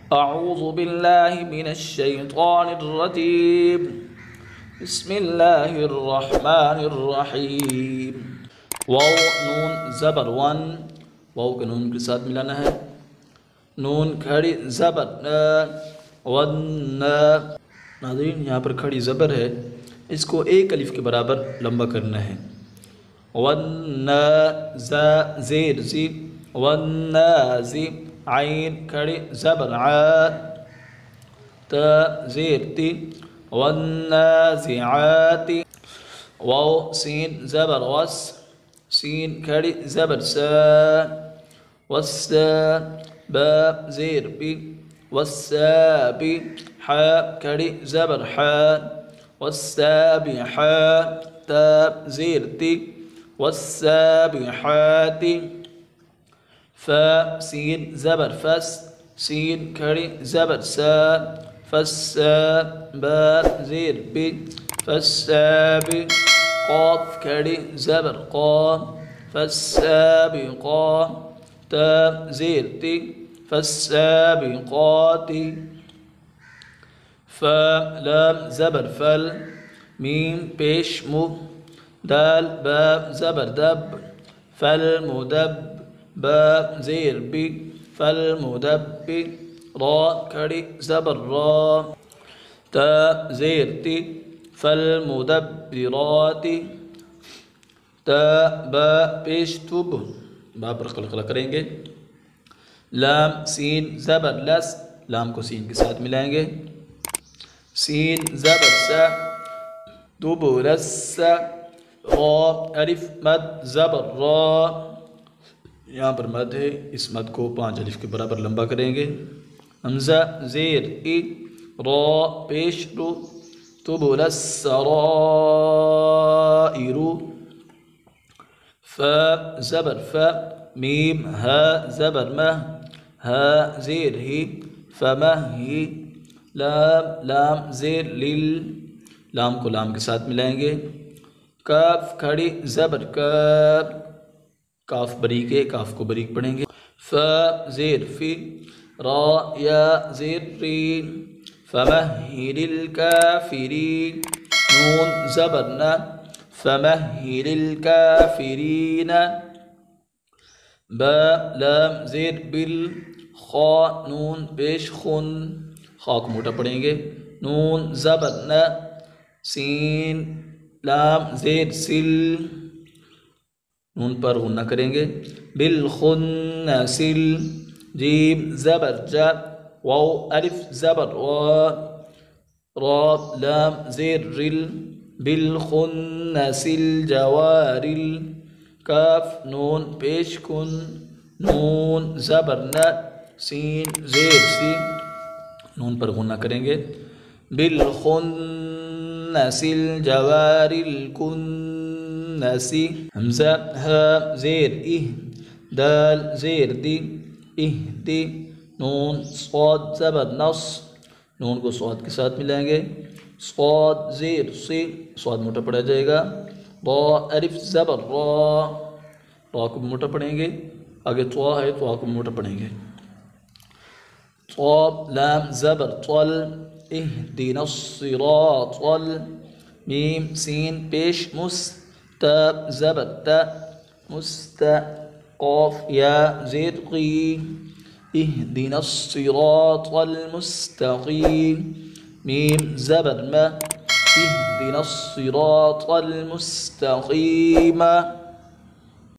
أعوذ बिल्लाहि मिनश्शैतानिर्रजीम बिस्मिल्लाहिर्रहमानिर्रहीम। वाव नून ज़बर वन, वाव के नून के साथ मिलाना है। नून खड़ी ज़बर वन। नाज़रीन यहाँ पर खड़ी ज़बर है, इसको एक अलिफ के बराबर लंबा करना है। वन ज़ेर ज़ी वन ज़ी आइन खड़ी ज़बर आ त ज़ेर ती वन्नाज़िआती। वाव सीन ज़बर वस, सीन खड़ी ज़बर सा वस्सा बा ज़ेर बी वस्साबी हा खड़ी ज़बर हा वस्साबिहा ता ज़ेर ती वस्साबिहाती। फा सीन ज़बर फस, सीन खड़ी ज़बर सा फस्सा बा ज़ेर बी फस्साबी क़ाफ खड़ी ज़बर क़ा फस्साबिक़ा ता ज़ेर ती फस्साबिक़ाती। फ़ा लाम ज़बर फल, मीम पेश मु, दाल बा ज़बर दब फल मुदब बा ज़ेर बी फल मुदब्बी रा खड़ी ज़बर रा ता ज़ेर ती फल मुदब्बिराती। ता बा पेश तुब, बा पर क़लक़ला करेंगे। लाम सीन ज़बर लस, लाम को सीन के साथ मिलाएंगे। सीन ज़बर सा तुब रस्सा रा अलिफ मद ज़बर रा, यहाँ पर मद है, इस मद को 5 अलिफ के बराबर लंबा करेंगे। हमज़ा ज़ेर ई रा पेश रु तुबुलस्सराइरु। फ़ा ज़बर फ़ा, मीम हा ज़बर मह, हा ज़ेर ही फ़मह ही। लाम लाम ज़ेर लिल, लाम को लाम के साथ मिलाएंगे। काफ खड़ी ज़बर काफ, काफ बरीक है, काफ को बरीक पढ़ेंगे। फ़ा ज़ेर फ़ी रा या ज़ेर री फ़महिलिल काफ़िरीन। नून ज़बर न फ़महिलिल काफ़िरीन। बा लाम ज़ेर बिल खा नून पेश खुन, खा को मोटा पढ़ेंगे। नून ज़बर न सीन लाम ज़ेर सिल, नून पर गुन्ना करेंगे। बिल खुन्नसिल जीम ज़बर जा वाव अलिफ ज़बर वा रा लाम ज़ेर रिल बिल खुन्नसिल जवारिल। काफ नून पेश कुन, नून ज़बर न सीन ज़ेर सी, नून पर गुन्ना करेंगे। बिल खुन्नसिल जवारिल कुन्नसी। हमज़ा हा ज़ेर इह दाल ज़ेर दी इह दी। नून स्वाद ज़बर नस, नून को स्वाद के साथ मिलाएंगे। स्वाद ज़ेर सी, स्वाद मोटा पड़ा जाएगा। रा अलिफ ज़बर रा, रा को मोटा पढ़ेंगे। आगे त्वा है, त्वा को मोटा पढ़ेंगे। त्वा लाम ज़बर त्वल इहदिनस्सिरातल। मीम सीन पेश मुस ता ज़बर ता मुस्ता क़ाफ या ज़ेर क़ी इहदिनस्सिरातल मुस्तक़ीम। मीम ज़बर मा इहदिनस्सिरातल मुस्तक़ीम।